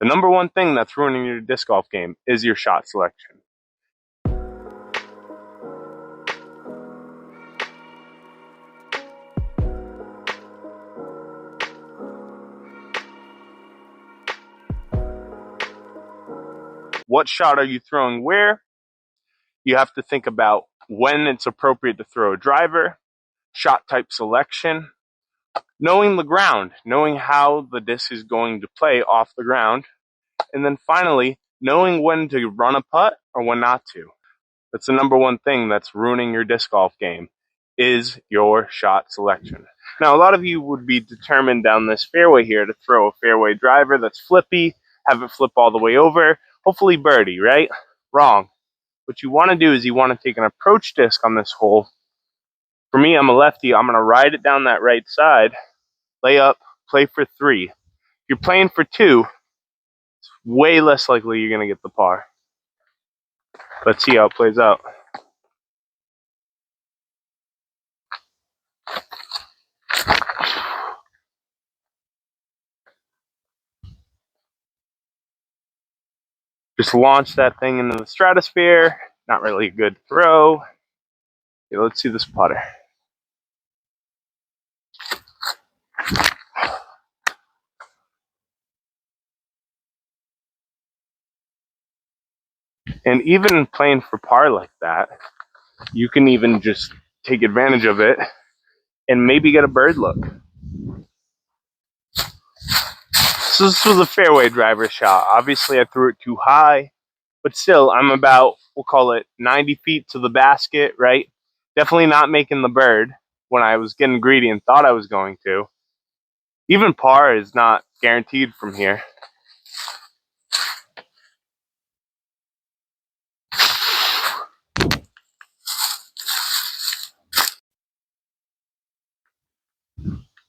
The number one thing that's ruining your disc golf game is your shot selection. What shot are you throwing where? You have to think about when it's appropriate to throw a driver, shot type selection, knowing the ground, knowing how the disc is going to play off the ground, and then finally, knowing when to run a putt or when not to. That's the number one thing that's ruining your disc golf game, is your shot selection. Now, a lot of you would be determined down this fairway here to throw a fairway driver that's flippy, have it flip all the way over, hopefully birdie, right? Wrong. What you want to do is you want to take an approach disc on this hole. For me, I'm a lefty. I'm going to ride it down that right side, lay up, play for 3. If you're playing for 2, it's way less likely you're going to get the par. Let's see how it plays out. Just launch that thing into the stratosphere. Not really a good throw. Okay, let's see this putter. And even playing for par like that, you can even just take advantage of it and maybe get a bird look. So this was a fairway driver shot. Obviously, I threw it too high, but still, I'm about, we'll call it 90 feet to the basket, right? Definitely not making the bird when I was getting greedy and thought I was going to. Even par is not guaranteed from here.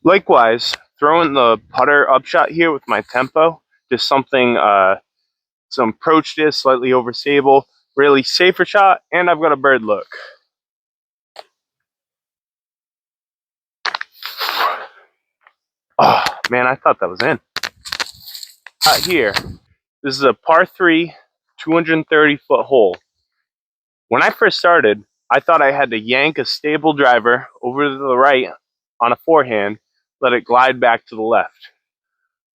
Likewise, throwing the putter upshot here with my tempo, just something, some approach disc, slightly overstable, really safer shot, and I've got a bird look. Oh, man, I thought that was in. Here, this is a par 3, 230-foot hole. When I first started, I thought I had to yank a stable driver over to the right on a forehand, let it glide back to the left.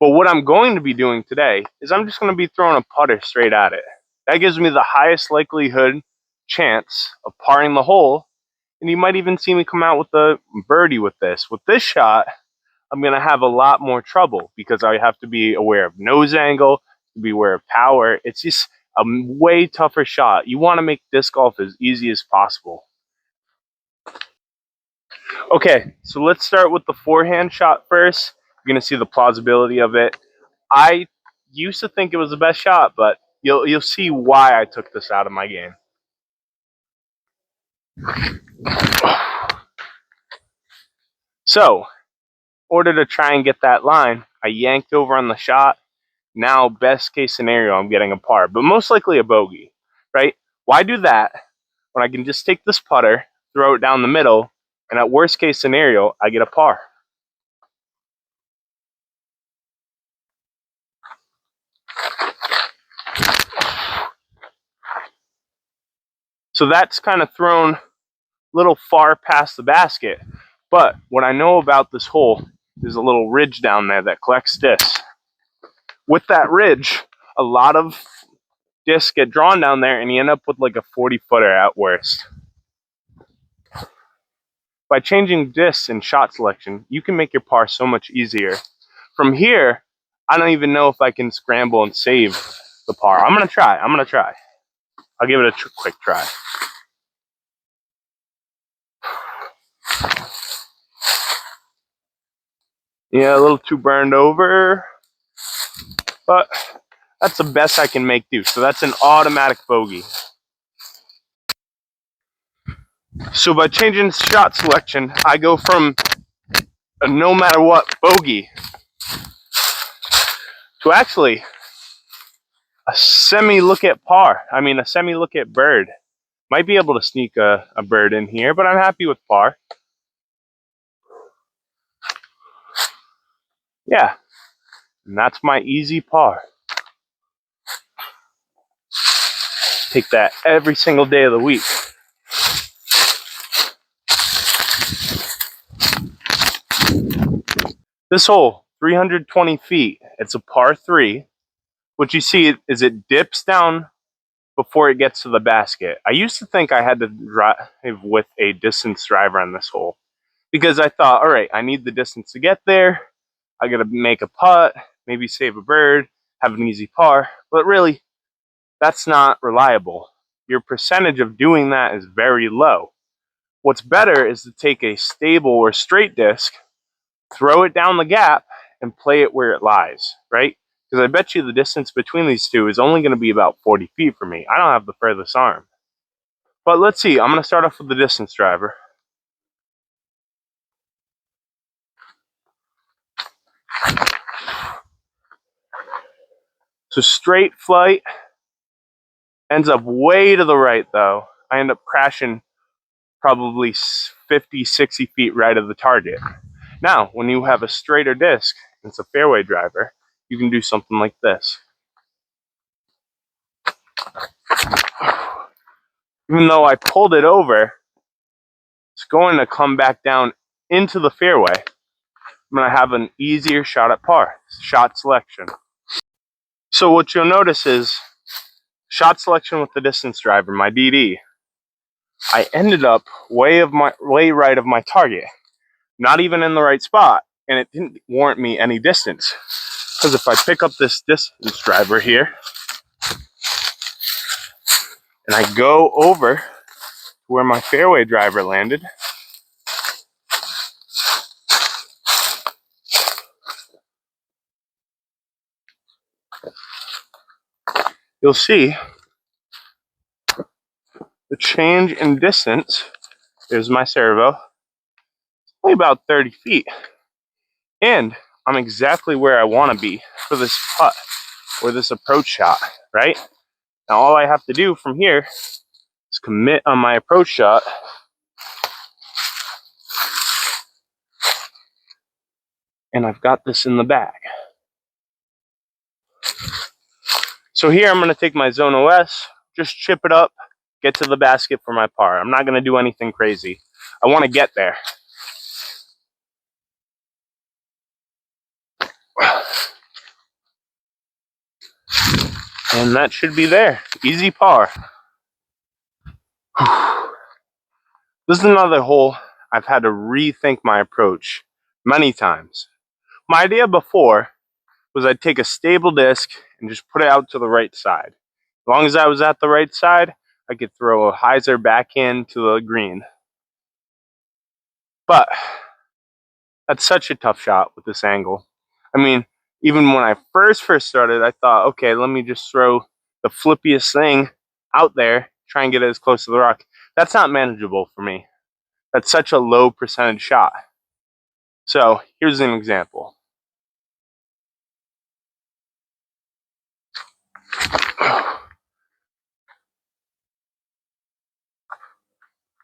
But what I'm going to be doing today is I'm just going to be throwing a putter straight at it. That gives me the highest likelihood chance of parring the hole, and you might even see me come out with a birdie with this. With this shot, I'm going to have a lot more trouble because I have to be aware of nose angle, be aware of power. It's just a way tougher shot. You want to make disc golf as easy as possible. Okay, so let's start with the forehand shot first. You're going to see the plausibility of it. I used to think it was the best shot, but you'll see why I took this out of my game. So, in order to try and get that line, I yanked over on the shot. Now, best case scenario, I'm getting a par, but most likely a bogey, right? Why do that when I can just take this putter, throw it down the middle, and at worst case scenario, I get a par? So that's kind of thrown a little far past the basket. But what I know about this hole is a little ridge down there that collects discs. With that ridge, a lot of discs get drawn down there and you end up with like a 40-footer at worst. By changing discs and shot selection, you can make your par so much easier. From here, I don't even know if I can scramble and save the par. I'm going to try. I'll give it a quick try. Yeah, a little too burned over, but that's the best I can make do. So that's an automatic bogey. So by changing shot selection, I go from a no matter what bogey to actually a semi-look at par. I mean, a semi-look at bird. Might be able to sneak a bird in here, but I'm happy with par. Yeah, and that's my easy par. Take that every single day of the week. This hole, 320 feet, it's a par 3. What you see is it dips down before it gets to the basket. I used to think I had to drive with a distance driver on this hole because I thought, all right, I need the distance to get there. I got to make a putt, maybe save a bird, have an easy par. But really, that's not reliable. Your percentage of doing that is very low. What's better is to take a stable or straight disc, throw it down the gap, and play it where it lies, right? Because I bet you the distance between these two is only going to be about 40 feet for me. I don't have the furthest arm. But let's see, I'm going to start off with the distance driver. So straight flight, ends up way to the right though. I end up crashing probably 50, 60 feet right of the target. Now, when you have a straighter disc, it's a fairway driver, you can do something like this. Even though I pulled it over, it's going to come back down into the fairway. I'm going to have an easier shot at par, shot selection. So what you'll notice is shot selection with the distance driver, my DD, I ended up way right of my target, not even in the right spot, and it didn't warrant me any distance. Because if I pick up this distance driver here, and I go over where my fairway driver landed, you'll see the change in distance. There's my servo, only about 30 feet. And I'm exactly where I want to be for this putt or this approach shot, right? Now all I have to do from here is commit on my approach shot, and I've got this in the bag. So here I'm going to take my Zone OS, just chip it up, get to the basket for my par. I'm not going to do anything crazy. I want to get there. And that should be there. Easy par. This is another hole I've had to rethink my approach many times. My idea before was I'd take a stable disc and just put it out to the right side. As long as I was at the right side, I could throw a hyzer backhand to the green. But that's such a tough shot with this angle. I mean, even when I first started, I thought, okay, let me just throw the flippiest thing out there, try and get it as close to the rock. That's not manageable for me. That's such a low percentage shot. So here's an example.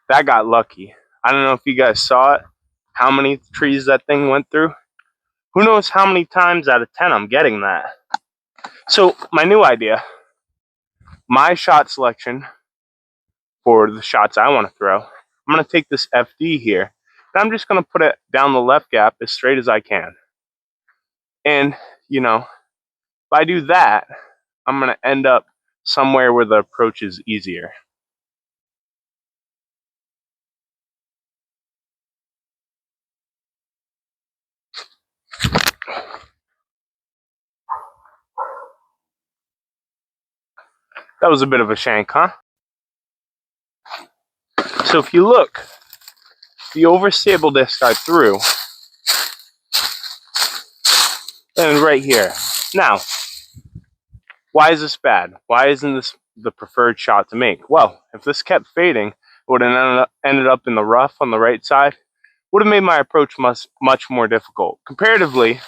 That got lucky. I don't know if you guys saw it, how many trees that thing went through. Who knows how many times out of 10 I'm getting that. So my new idea, my shot selection for the shots I want to throw, I'm going to take this FD here, and I'm just going to put it down the left gap as straight as I can. And, you know, if I do that, I'm going to end up somewhere where the approach is easier. That was a bit of a shank, huh? So if you look, the overstable disc I threw, and right here. Now, why is this bad? Why isn't this the preferred shot to make? Well, if this kept fading, it would have ended up in the rough on the right side. Would have made my approach much more difficult. Comparatively,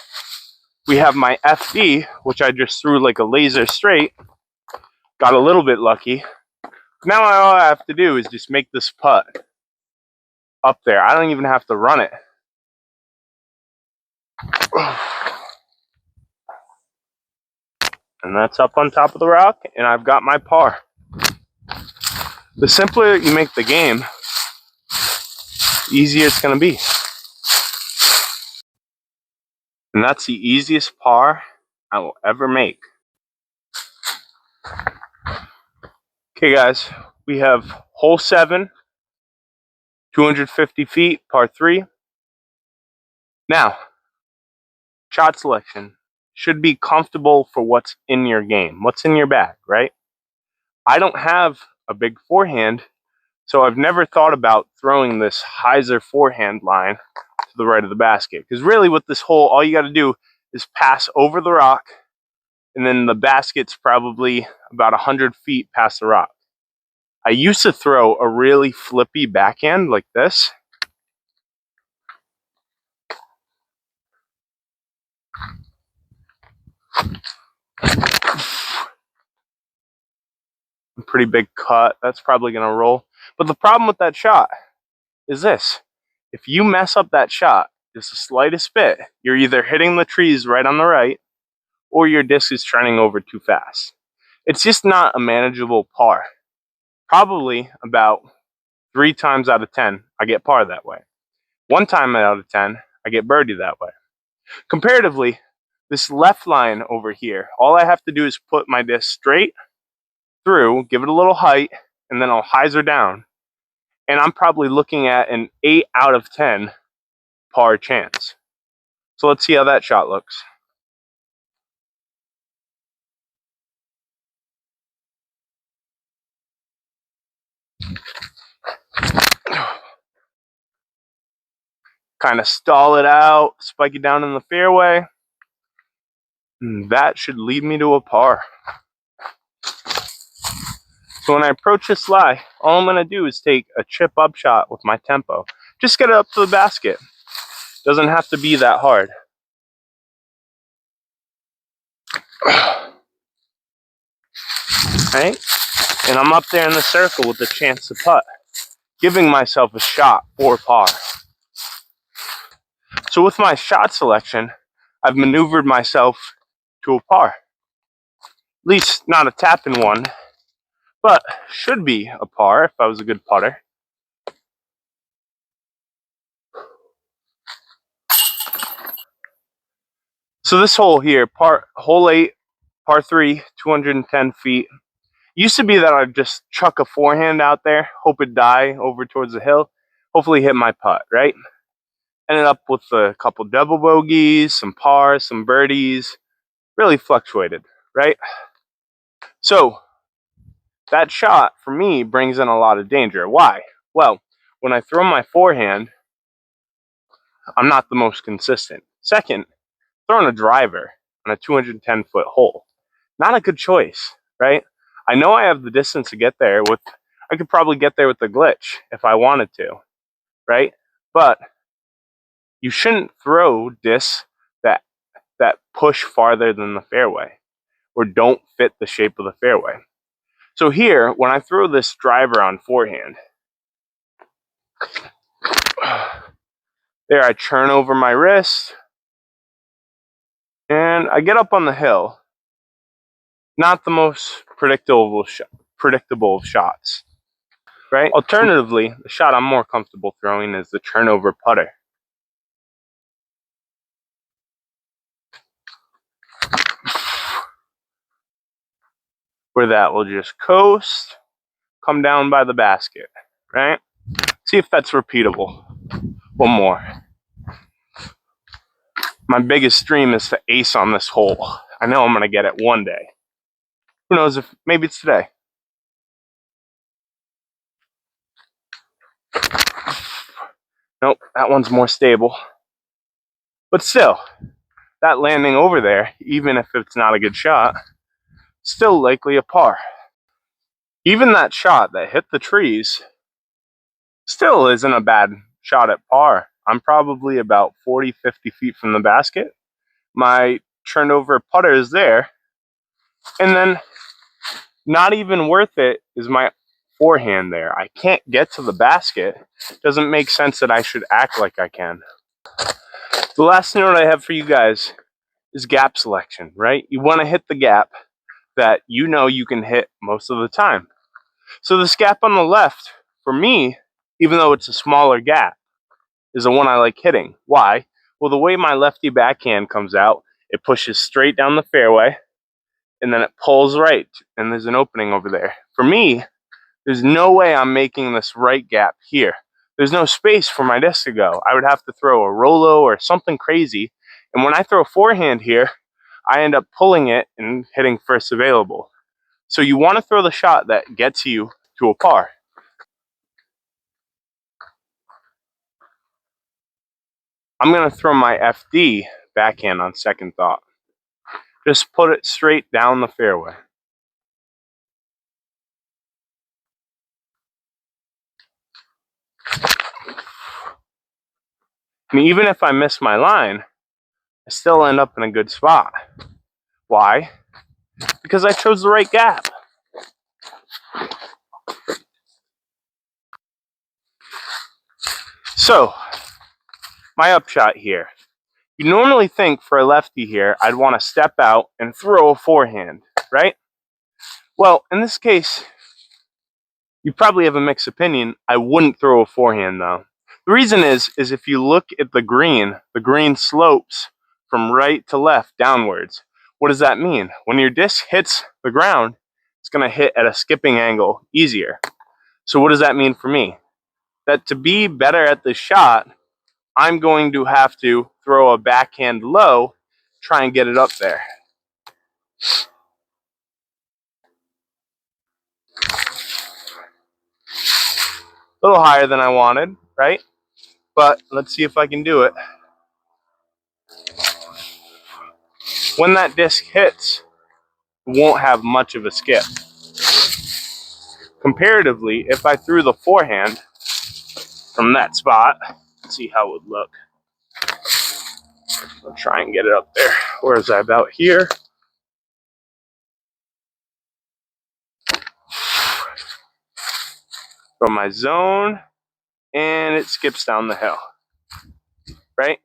we have my FD, which I just threw like a laser straight. Got a little bit lucky. Now all I have to do is just make this putt up there. I don't even have to run it. And that's up on top of the rock, and I've got my par. The simpler you make the game, the easier it's going to be. And that's the easiest par I will ever make. Okay, guys, we have hole 7, 250 feet, par 3. Now, shot selection should be comfortable for what's in your game, what's in your bag, right? I don't have a big forehand, so I've never thought about throwing this hyzer forehand line to the right of the basket. Because really with this hole, all you got to do is pass over the rock, and then the basket's probably about 100 feet past the rock. I used to throw a really flippy backhand like this. A pretty big cut. That's probably going to roll. But the problem with that shot is this. If you mess up that shot just the slightest bit, you're either hitting the trees right on the right or your disc is turning over too fast. It's just not a manageable par. Probably about 3 times out of 10, I get par that way. 1 time out of 10, I get birdie that way. Comparatively, this left line over here, all I have to do is put my disc straight through, give it a little height, and then I'll hyzer down. And I'm probably looking at an 8 out of 10 par chance. So let's see how that shot looks. Kind of stall it out, spike it down in the fairway. And that should lead me to a par. So when I approach this lie, all I'm going to do is take a chip up shot with my tempo. Just get it up to the basket. Doesn't have to be that hard. Right? And I'm up there in the circle with a chance to putt, giving myself a shot for par. So with my shot selection, I've maneuvered myself to a par. At least not a tap-in one, but should be a par if I was a good putter. So this hole here, hole 8, par 3, 210 feet. Used to be that I'd just chuck a forehand out there, hope it'd die over towards the hill, hopefully hit my putt, right? Ended up with a couple double bogeys, some pars, some birdies, really fluctuated, right? So that shot for me brings in a lot of danger. Why? Well, when I throw my forehand, I'm not the most consistent. Second, throwing a driver on a 210-foot hole, not a good choice, right? I know I have the distance to get there with, I could probably get there with the glitch if I wanted to, right? But you shouldn't throw discs that push farther than the fairway or don't fit the shape of the fairway. So here, when I throw this driver on forehand, there I churn over my wrist and I get up on the hill. Not the most predictable of shots, right? Alternatively, the shot I'm more comfortable throwing is the turnover putter. Where that will just coast, come down by the basket, right? See if that's repeatable. One more. My biggest dream is to ace on this hole. I know I'm going to get it one day. Who knows if maybe it's today. Nope, that one's more stable. But still, that landing over there, even if it's not a good shot, still likely a par. Even that shot that hit the trees still isn't a bad shot at par. I'm probably about 40, 50 feet from the basket. My turned over putter is there. And then not even worth it is my forehand there. I can't get to the basket. Doesn't make sense that I should act like I can. The last note I have for you guys is gap selection, right? You want to hit the gap that you know you can hit most of the time. So this gap on the left, for me, even though it's a smaller gap, is the one I like hitting. Why? Well, the way my lefty backhand comes out, it pushes straight down the fairway, and then it pulls right, and there's an opening over there. For me, there's no way I'm making this right gap here. There's no space for my disc to go. I would have to throw a Rolo or something crazy, and when I throw a forehand here, I end up pulling it and hitting first available. So you want to throw the shot that gets you to a par. I'm going to throw my FD backhand on second thought. Just put it straight down the fairway. I mean, even if I miss my line, I still end up in a good spot. Why? Because I chose the right gap. So, my upshot here. You normally think for a lefty here, I'd want to step out and throw a forehand, right? Well, in this case, you probably have a mixed opinion. I wouldn't throw a forehand though. The reason is if you look at the green slopes from right to left downwards. What does that mean? When your disc hits the ground, it's going to hit at a skipping angle easier. So what does that mean for me? That to be better at the shot, I'm going to have to throw a backhand low, try and get it up there. A little higher than I wanted, right? But let's see if I can do it. When that disc hits, it won't have much of a skip. Comparatively, if I threw the forehand from that spot, let's see how it would look. I'll try and get it up there. Where is that? About here? From my zone, and it skips down the hill, right?